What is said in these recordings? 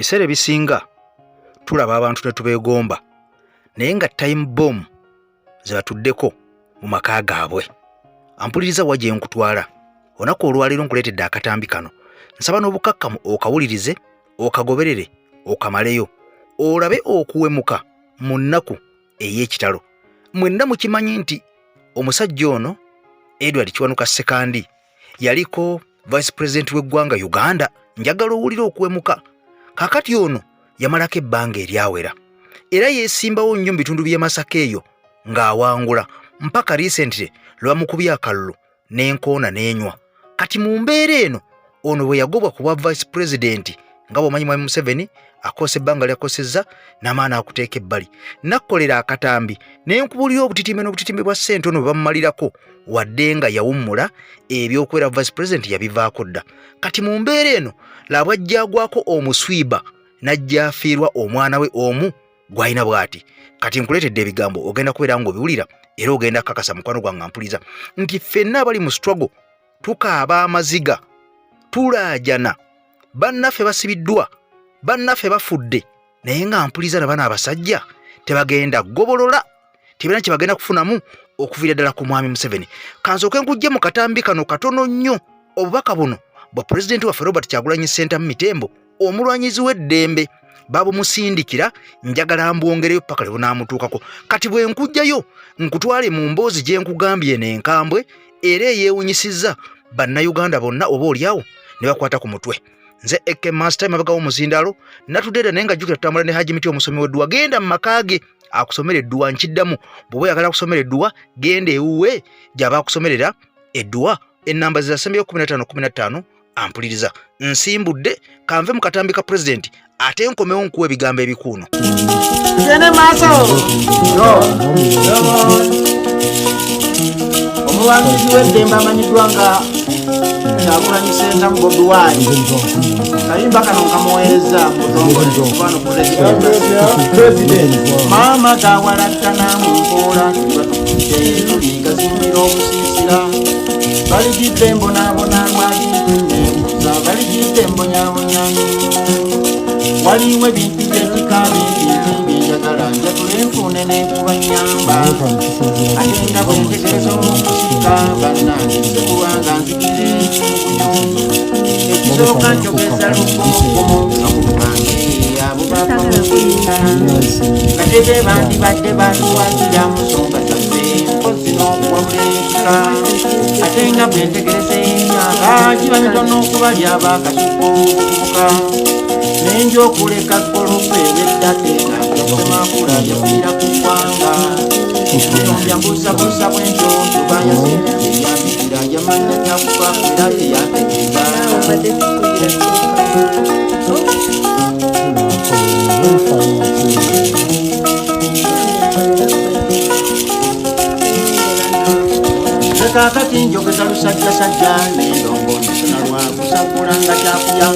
Ebiseera ebisinga tulaba abantu ne tubeegomba naye nga time bomb ze batuddeko mu maka gaabwe. Ampuliriza wa gye nkutwala. Onako olwaleero nkuleetedde akatambi kano. Nsaba n'obukakkamu okawulirize, okagoberere, okamaleyo. Olabe okuwemuka mu nnaku ey'ekitalo. Mwenna mukimanyi nti omusajja ono Edward Kiwanuka Ssekandi yaliko Vice President w'eggwanga Uganda. Njagala owulire okuwemuka. Kakati ono yamalako ebbanga eryawera. Era yeesimbawo nnyo mu bitundu by'e Masaka eyo ng'awangula. Mpaka recently lwamukubya akalulu n'enkoona n'enywa. Kati mu mbeera eno ono bwe yagobwa ku bwa Vice President nga bw'omanyi Mwami Museveni akoose ebbanga lyakosezza n'amaana akuteeka ebbali. Nakkolera akatambi naye nkubulira obutitimbe n'obutitimbe bwa ssente ono bwe bamumalirako wadde nga yawummula ebyokubeera Vice President yabivaako dda. Kati mu mbeera eno laba ajja agwako omuswiba n'ajja afiirwa omwanawe omu gw'alina bw'ati. Kati nkuleetedde ebigambo ogenda kubeera ng'obiwulira era ogenda kakasa mukwano gwange ampuliza nti ffenna abali mu struggle tukaaba amaziga, tulaajana, bannaffe basibiddwa, bannaffe bafudde, naye nga ampuliza na bano abasajja tebagenda gobolola, tebena kye bagenda kufunamu okuviira ddala ku Mwami Museveni. Kansooke nkujje mu katambi kano katono nnyo obubaka buno bwa Pulezidenti waffe Robert Kyagulanyi Ssentamu Mitembo, omulwanyizi w'eddembe babumusindikira. Njagala mbwongereyo paka lwe bunaamutuukako. Kati bwe nkujjayo nkutwale mu mboozi gye nkugambye n'enkambwe era eyeewunyisizza bannayuganda bonna oba oliawo ne bakwata ku mutwe. Nze Eke Master emabega w'omuzindaalo natuddeera naye nga jjukira tutambula ne Haji Miti omusomi w'edduwa. Genda mu maka ge akusomera edduwa. Nkiddamu bw'oba oyagala kusomera edduwa genda ewuwe gy'aba akusomerera edduwa. Ennamba zizasembeyo 15 ampuliriza. Nsimbudde kanve mu katambi ka President ate nkomewo nkuwa ebigambo ebikuuno. Gene maaso omuwanguzi w'eddembe amanyiddwa nga Kyagulanyi Ssentamu Bobi Wine. Kayimba kano nkamuweereza mutongole President Maama gawalattana mu nkoola tubatukutte tuligazimira obusiisira baligidde embonaabona lwagitunneebuza baligidde embonyabonyani waliwo ebintu by'ekikabi byenjagala njatule nfune n'enkuba nnyamba ate nga bwe ntegereza omusika bannange sekuwanga nzikire ekisooka njogeza lukonkomo kakubange abo babamukwina batete bandibadde batuwagira mu nsonga zaffe mpozi n'okuwabuleka ate nga bwe ntegereza emyaka kiba mitono okubalya bakasukubuka nenjo okuleka golope weddate nakusemakula yafiira ku ggwanga oyombya mbusabusa bwentonto bayasiyambikira yamanna nyakufakwera teyategeba kakati njogeza lusajjasajja n'endongo ndisona lwakusakula nga kyakuya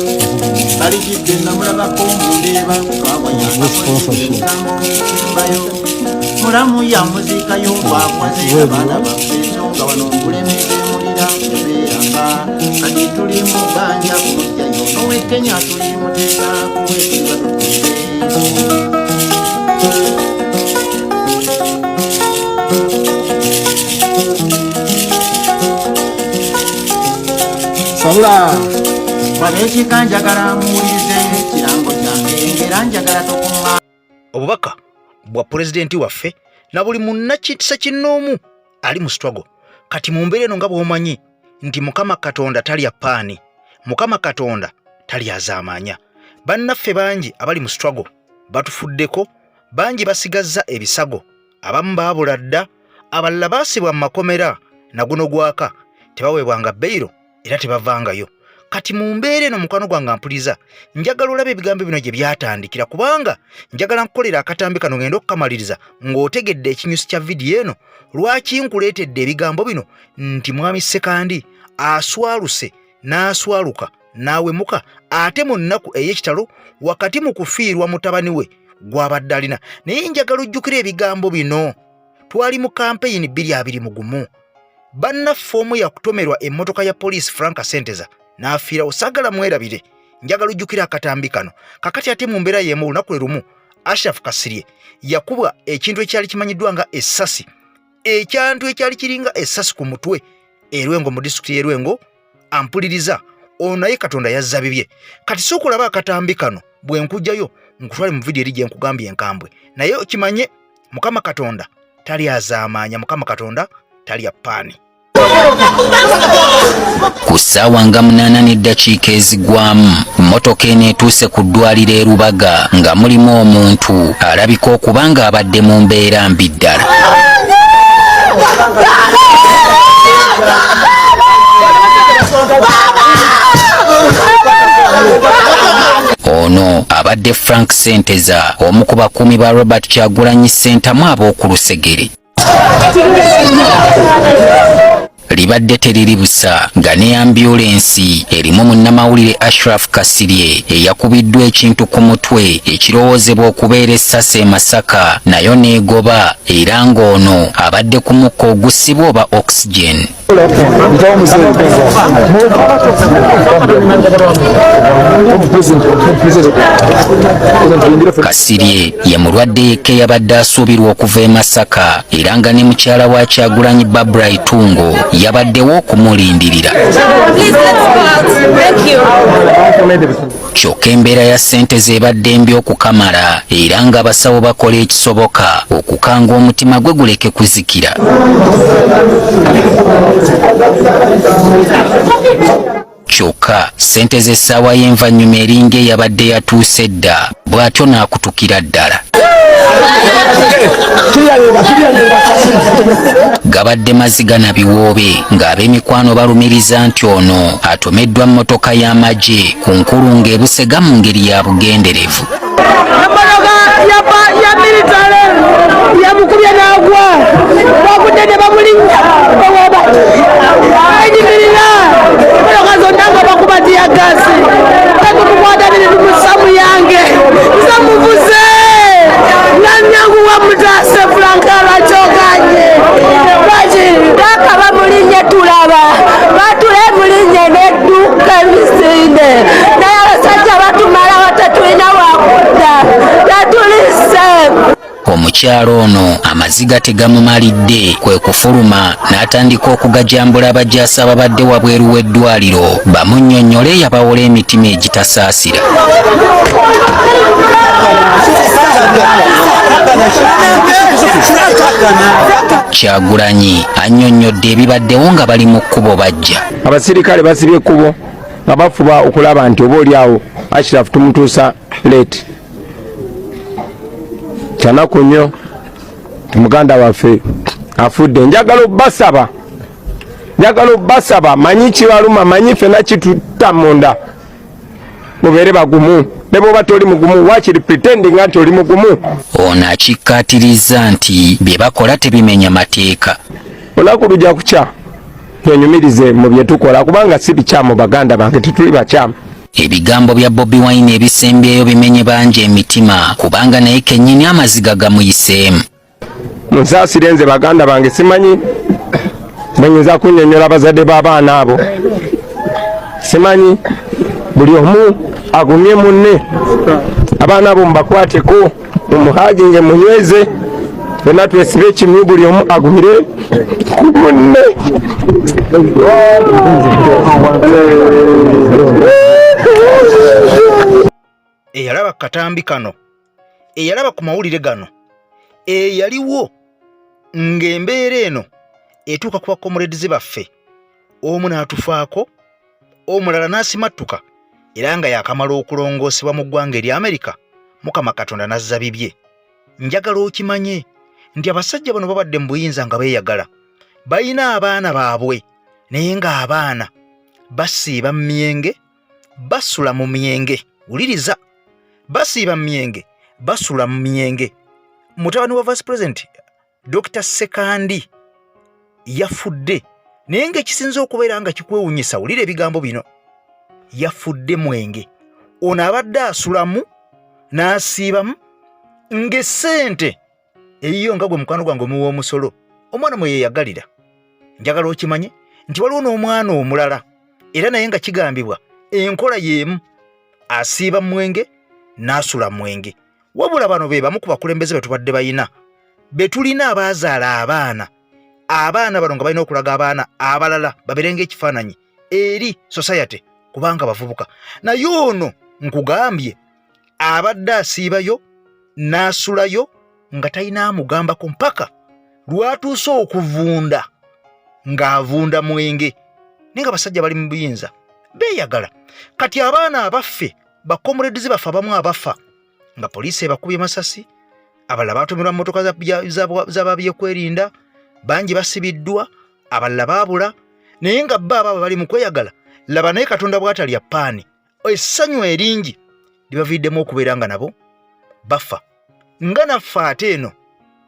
baligidde namulabako mundeeba kukawayaamuzikambo mbayo mulamu yamuziikayo bwakwaze abaana baffe ensonga wano nkulemeze mulira yabeeranga kati tuli mu bbanja kumujjayo n'owekenya tuli muteeka kuweekiriba tutuze Sabula wabekika njagala muwulirize kirango kyange era njagala tokuma. Obubaka bwa Pulezidenti waffe na buli munnakisa kinnoomu ali mu struggle. Kati mu mbeera eno nga bw'omanyi nti Mukama Katonda talya paani, Mukama Katonda talya azaamanya. Bannaffe bangi abali mu struggle batufuddeko, bangi basigazza ebisago, abamu baabula dda, abalala baasibwa mu makomera na guno gwaka tebaweebwanga beyiro era tebavangayo. Kati mu mbeera eno mukwano gwange ampuliza njagala olabe ebigambo bino gye byatandikira kubanga njagala nkukolera akatambi kano ngenda okukamaliriza ng'otegedde ekinyusi kya vidiyo eno. Lwaki nkuleetedde ebigambo bino nti Mwami Ssekandi aswaluse n'aswaluka n'awemuka ate mu nnaku ey'ekitalo wakati mu kufiirwa mutabani we gw'abadde alina. Naye njagala ojjukira ebigambo bino. Twali mu kampeyini 2020 bannaffe omu yakutomerwa emmotoka ya poliisi Frank Senteza n'afiirawo. Sagala mwerabire. njagala ojjukira akatambi kano kakati ate mu mbeera y'emu olunaku lwe lumu Ashraf Kasirye yakubwa ekintu ekyali kimanyiddwa nga essasi ekyantu ekyali kiringa essasi ku mutwe Erwengo mu disitulikiti y'Erwengo ampuliriza ono naye Katonda yazza bibye kati sookulaba akatambi kano bwe nkujjayo nkutwale mu vidiyo eri gye nkugambye enkambwe naye okimanye Mukama Katonda tali azaamaanya Mukama Katonda tali apaani ku ssaawa nga 8:00 ezigwamu mmotoka eno etuuse ku ddwaliro e Rubaga nga mulimu omuntu alabika okuba nga abadde mu mbeera mbi ddala. Ono abadde Frank Senteza omu ku bakuumi ba Robert Kyagulanyi Ssentamu ab'oku Lusegere. Libadde teriri busa nga ne ambulensi erimu munnamawulire Ashraf Kasirye eyakubiddwa ekintu ku mutwe ekirowoozebwa okubeera essasi e Masaka nayo neegoba era ng'ono abadde ku mukka ogussibwa oba oxygen. Kasirye ye mulwadde yekka eyabadde asuubirwa okuva e Masaka era nga ne mukyala wa Kyagulanyi Barbara Itungo yabaddewo okumulindirira. Kyokka embeera ya ssente z'ebadde mbi okukamala era ng'abasawo bakola ekisoboka okukanga omutima gwe guleke kuzikira. Kyokka ssente z'essaawa y'envannyuma eringa eyabadde yatuuse dda bw'atyo n'akutukira ddala. Gabadde maziga na biwoobe ng'ab'emikwano balumiriza nti ono atomeddwa mmotoka y'amagye ku nkulungo e Busega mu ngeri ya bugenderevu. Yamukubye n'agwa bakudde ne bamulinnya ayimirira emmoloka zonna nga bakuba tiyagasi batukukwatanire tumusamu yange nsamuvuze nanyanguwa mutaase fulankala kyoganye lwaki daka bamulinnye tulaba batule mulinnye nedduka emisinde naye abasajja batumala watatulina wakudda tatulise. Omukyalo ono amaziga tegamumalidde kwe kufuluma n'atandika okugajambula abajaasi ababadde wabweru w'eddwaliro bamunnyonnyole yabawola emitima egitasaasira. Kyagulanyi annyonnyodde ebibaddewo nga bali mu kkubo bajja. Abasirikale basibye ekkubo nga bafuba okulaba nti oba oliawo Ashraf tumutuusa leeti. Kyanaku nnyo muganda waffe afudde. Njagala obbasaba manyi kibaluma manyi ffenna kitutta munda mubeere bagumu ne bw'oba toli mugumu wakiri pretending nti oli mugumu. Ono akikkaatiriza nti bye bakola tebimenya mateeka. Olunaku lujja kukya twenyumirize mu bye tukola kubanga si bikyamu baganda bange tetuli bakyamu. Ebigambo bya Bobi Wine ebisembyeyo bimenye bangi emitima kubanga naye kennyini amaziga gamuyiseemu. Munsaasire nze baganda bange simanyi bwenyinza kunnyonnyola abazadde b'abaana abo. Simanyi buli omu agumye munne abaana abo mubakwateko mumuhaginge munyweze fenna twesibe ekimyu buli omu agumire ku munne. Eyalaba katambi kano eyalaba ku mawulire gano eyaliwo ng'embeera eno etuuka ku bakomuledizi baffe omu n'atufaako omulala n'asimattuka era nga yakamala okulongoosebwa mu ggwanga eri Amerika Mukama Katonda n'azza bibye. Njagala okimanye nti abasajja bano babadde mu buyinza nga beeyagala balina abaana baabwe naye ng'abaana basiiba mu myenge basula mu myenge. Wuliriza, basiiba mu myenge basula mu myenge. Mutabani wa Vice President Dr. Ssekandi yafudde naye ng'ekisinza okubeera nga kikwewunyisa wulira ebigambo bino yafudde mwenge. Ono abadde asulamu n'asiibamu ng'essente eyiyo nga gwe mukwano gwange omuwa omusolo omwana mwe yeeyagalira. Njagala okimanye nti waliwo n'omwana omulala era naye nga kigambibwa enkola y'emu asiiba mwenge n'asula mwenge. Wabula bano be bamu ku bakulembeze betubadde bayina betulina abaazaala abaana bano nga balina okulaga abaana abalala baberenga ekifaananyi eri society kubanga bavubuka. Naye ono nkugambye abadde asiibayo n'asulayo nga talina amugambako mpaka lwatuuse okuvunda ng'avunda mwenge. Naye nga basajja bali mu buyinza beeyagala. Kati abaana abaffe bakomuledizi baffe abamu abafa nga poliisi ebakubye masasi, abalala batumirwa mu mmotoka z'ababyekwerinda, bangi basibiddwa, abalala baabula. Naye nga bo abo bali mu kweyagala, laba naye Katonda bw'atalya paani, essanyu eringi libaviiddemu okubeera nga nabo bafa. Nga naffe ate eno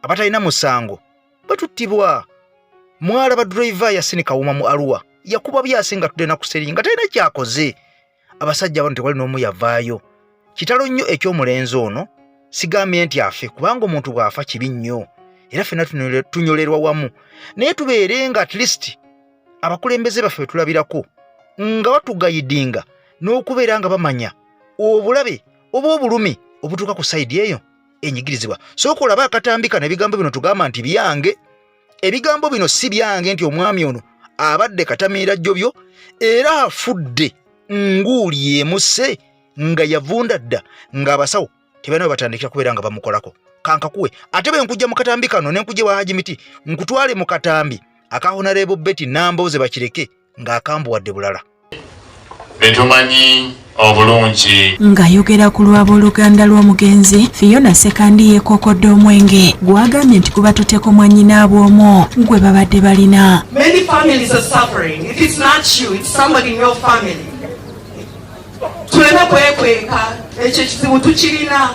abatalina musango batuttibwa. Mwala ba driver Yasini Kawuma mu Arua yakuba byase nga tudde na kuseri nga talina kyakoze. Abasajja bano tewali n'omu yavaayo. Kitalo nnyo eky'omulenzi ono, sigambye nti afe kubanga omuntu bw'afa kibi nnyo era ffenna tunyolerwa wamu. Naye tubeerenga at least abakulembeze baffe betulabirako nga batugayidinga n'okubeera nga bamanya obulabe oba obulumi obutuuka ku sayidi eyo enyigirizibwa. Sooka olaba akatambi kano ebigambo bino tugamba nti byange. Ebigambo bino si byange nti omwami ono abadde katamiira jjobyo era afudde nguuli emuse nga yavunda dda ng'abasawo tebalina batandikira kubeera nga bamukolako. Kankakuwe ate bwe nkujja mu katambi kano ne nkujja wa Haji Miti nkutwale mu katambi aka Honorable Betty Nambooze bakireke ng'akambuwadde bulala. Betumanyi obulungi ng'ayogera ku lw'abooluganda lw'omugenzi Fiona Ssekandi yeekokodde omwenge gw'agambye nti kubatuteko mwannyinaabw'omwo gwe babadde balina. Many families are suffering. If it's not you, it's somebody in your family. Tulina kwekweka ekyo ekizibu tukirina.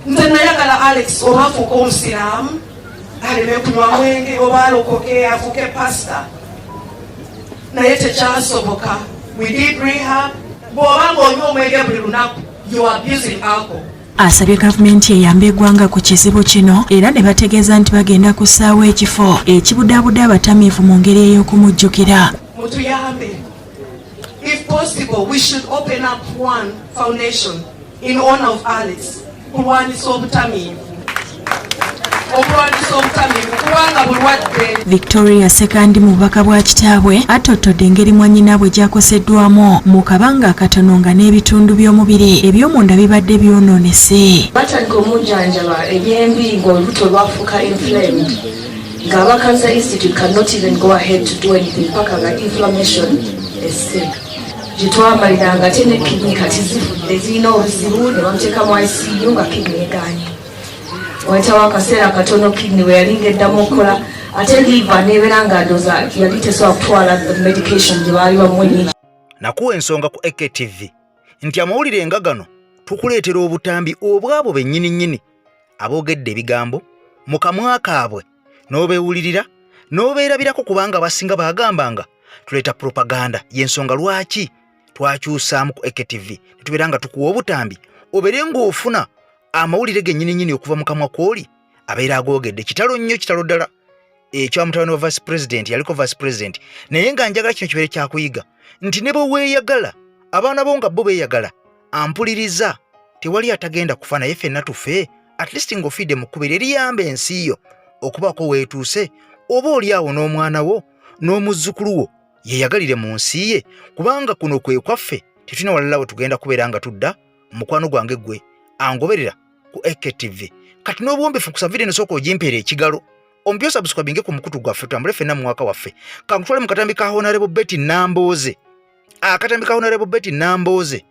Nze nayagala Alex oba afuuka omusiraamu aleme kunywa mwenge oba alokoke afuuke pasita. Naye tekyasoboka. We did rehab. Bw'oba ng'onywa omwenge buli lunaku, you are abusing alcohol. Asabye gavumenti eyambe eggwanga ku kizibu kino era ne bategeeza nti bagenda kussaawo ekifo ekibudaabuda abatamiivu mu ngeri ey'okumujjukira. Mutuyambe. If possible, we should open up one foundation in honor of Alex. Kulwanisa obutamiivu. Victoria Ssekandi mu bubaka bwa kitaabwe atottodde engeri mwannyinaabwe gy'akoseddwamu mu kabanga akatono nga n'ebitundu by'omubiri eby'omunda bibadde byonoonese. Batandika omujjanjaba ebyembi ng'olubuto lwafuuka inflamed ng'abakaza institute cannot even go ahead to do anything paka nga inflammation esse gye twamaliranga ate ne kidney kati zifudde zirina obuzibu ne bamuteekamu ICU nga kidney egaanye. Wayitawo akaseera katono kidney we yalinga eddamu okukola ate liver n'ebeera nga ndooza yali tesobola kutwala the medication gye baali bamuwenye. Nakuwa ensonga ku AKTV nti amawulire nga gano tukuleetera obutambi obwabo bennyini aboogedde ebigambo mu kamwa kaabwe n'obeewulirira n'obeerabirako kubanga abasinga baagambanga tuleeta propaganda y'ensonga lwaki twakyusaamu ku AKTV ne tubeera nga tukuwa obutambi obeere ng'ofuna amawulire gennyini okuva mu kamwa kw'oli abeera agoogedde. Kitalo nnyo, kitalo ddala ekya mutabani wa vice president eyaliko vice president. Naye nga njagala kino kibeere kyakuyiga nti ne bwe weeyagala abaana bo nga bo beeyagala ampuliriza tewali atagenda kufa naye ffenna tufe at least ng'ofiidde mu kkubo eriyamba ensi yo okubaako weetuuse oba oli awo n'omwana wo n'omuzzukulu wo yeeyagalire mu nsi ye kubanga kuno kwe kwaffe tetulina walala we tugenda kubeera nga tudda. Mukwano gwange gwe angoberera ku AKTV kati n'obuwombefu kusavire nesooka ogimpeera ekigalo ompyo subscribinge ku mukutu gwaffe tutambule ffenna mu mwaka waffe. Kankutwale mu katambi ka Honorable Betty Nambooze. Akatambi ka Honorable Betty Nambooze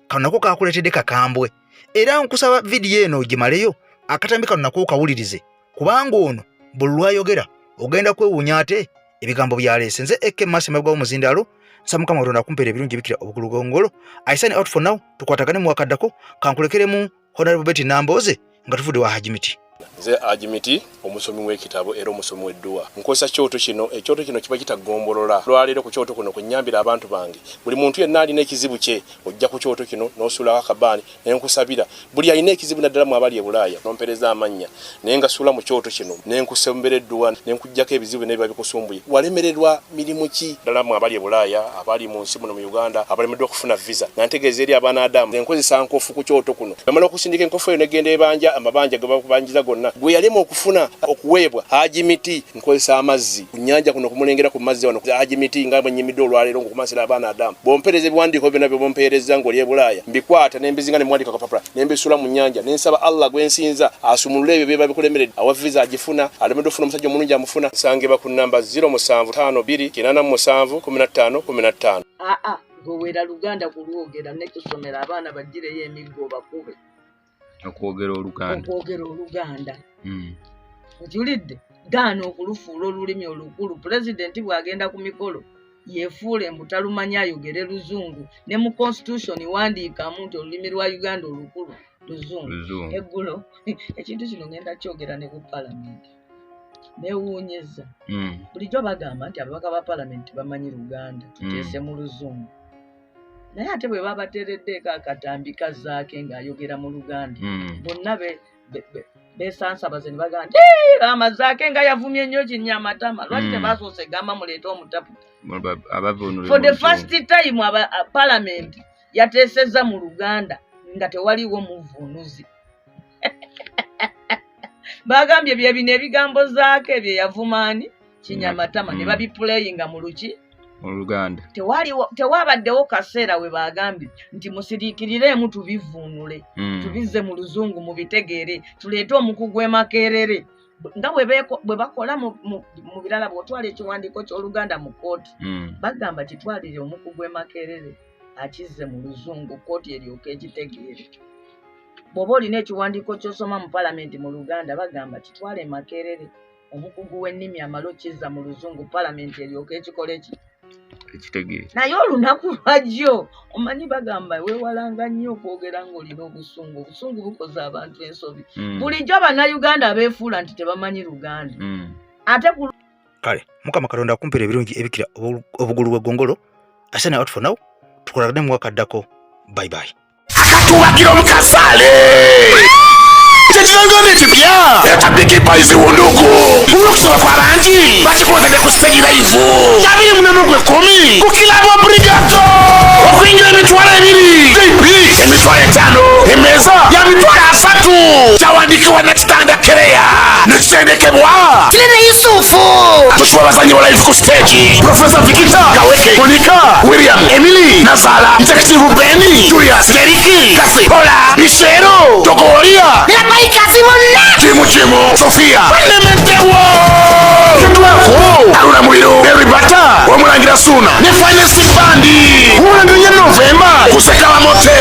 kano nako kakuleetedde kakambwe era nkusaba vidiyo eno ogimaleyo akatambi kano nako okawulirize kubanga ono buli lwayogera ogenda kwewuunya ate ebigambo byaleese. Nze Eke Masimabwa w'omuzindaalo nsaba Mukama Katonda akumpeera ebirungi bikira obugulugongolo. I sign out for now. Tukwatagane mu wakaddako kankulekeremu Honorable Betty Nambooze nga tuvudde wa Haji Miti. Nze Ajimiti omusomi w'ekitabo era omusomi w'edduwa nkozesa kyoto kino ekyoto kino kiba kitagombolola lwaleero ku kyoto kuno kunyambira abantu bange buli muntu yenna alina ekizibu kye ojja ku kyoto kino n'osuulawo akabaani nenkusabira buli alina ekizibu naddala mu abali e Bulaaya nompereza amannya naye nga suula mu kyoto kino nenkusembera edduwa nenkujjako ebizibu n'ebiba bikusumbuye walemererwa mirimu ki ddala mu abali e Bulaaya abali mu nsi muno mu Uganda abalemeddwa okufuna visa nga ntegeeza eri abaana Adamu nenkozesa nkofu ku kyoto kuno bamala okusindika enkofu eyo negenda ebanja amabanja ge bakubanjiza gonna gwe yalema okufuna okuweebwa Ajimiti nkozesa amazzi ku nnyanja kuno kumulengera ku mazzi wano Ajimiti nga bwenyimidde olwaleero ngokumasira abaana Adamu bompereza ebiwandiiko byonna bye bompereza ng'oli e Bulaaya mbikwata nembizinga ne mwandika kapapula nembisula mu nnyanja nensaba Allah gwensinza asumulule ebyo byeba bikulemeredde awa visa agifuna alemedde ofuna omusajja omulungi amufuna sangeba ku namba 0752871515 gowera Luganda kulwogera ne kusomera abaana bagireyo emiggo bakube okwogera Oluganda ojulidde gaana okulufuula olulimi olukulu pulezidenti bw'agenda ku mikolo yeefuule mbu talumanya ayogere Luzungu ne mu constitution wandiikamu nti olulimi lwa Uganda olukulu Luzungu eggulo ekintu kino ngenda kyogera ne ku palamenti neewuunyeza bulijjo bagamba nti ababaka ba palamenti bamanyi Luganda tuteese mu Luzungu naye ate bwe babateereddeeko akatambi kazaake ng'ayogera mu Luganda bonna besansabaze ne bagamba nti amazaake nga yavumye nnyo kinyamatama lwaki tebasoose gamba muleete omutaputa for the first time palamenti yateesezza mu Luganda nga tewaliwo muvunuzi bagambye bye bino ebigambo zaake bye yavumaani kinyamatama ne babipuleyinga mu luki mu Luganda tewabaddewo kaseera we bagambye nti musiriikirireemu tubivuunule tubize mu Luzungu mubitegeere tuleete omukugu emakerere nga bwe bakola mu birala bw'otwala ekiwandiiko ky'Oluganda mu kooti bagamba kitwalire omukugu emakerere akize mu Luzungu kooti eryoka ekitegeere bw'oba olina ekiwandiiko ky'osoma mu palamenti mu Luganda bagamba kitwale emakerere omukugu w'ennimi amala okizza mu Luzungu palamenti eryoka ekikola ekitegeere naye olunaku lwajjo omanyi bagamba weewalanga nnyo okwogera ng'olina obusungu bukoza abantu ensobi bulijjo bannayuganda abeefuula nti tebamanyi Luganda ate kale Mukama Katonda akumpira ebirungi ebikira obugulu bw'eggongolo asana out for now tukolagane mu wakaddako bye bye akatuwagira omukasale tekirangane kipya yataddeko epayizi wondogo olwokusoma kwa bangi bakikwotadde ku stage live 2 ku kilabo brigato okuyingira emitwalo 2 JP emitwalo 5 emeeza ya mitwalo 3 kyawandiikibwa nakitanda kereya nekitendekebwa kinene Yusufu tushuwa abazanyi ba live ku stage Professor Vikita Kaweke Monica William Emily Nazala Detective Benny Julius Keriki Kasi Hola Bishero Togolia kazi monna Chimu Sofia Panementewo Kitwako Aruna Muliro Beribata Wamulangira Suna ne Finance Bandi Umulangira November Kusekawa Mote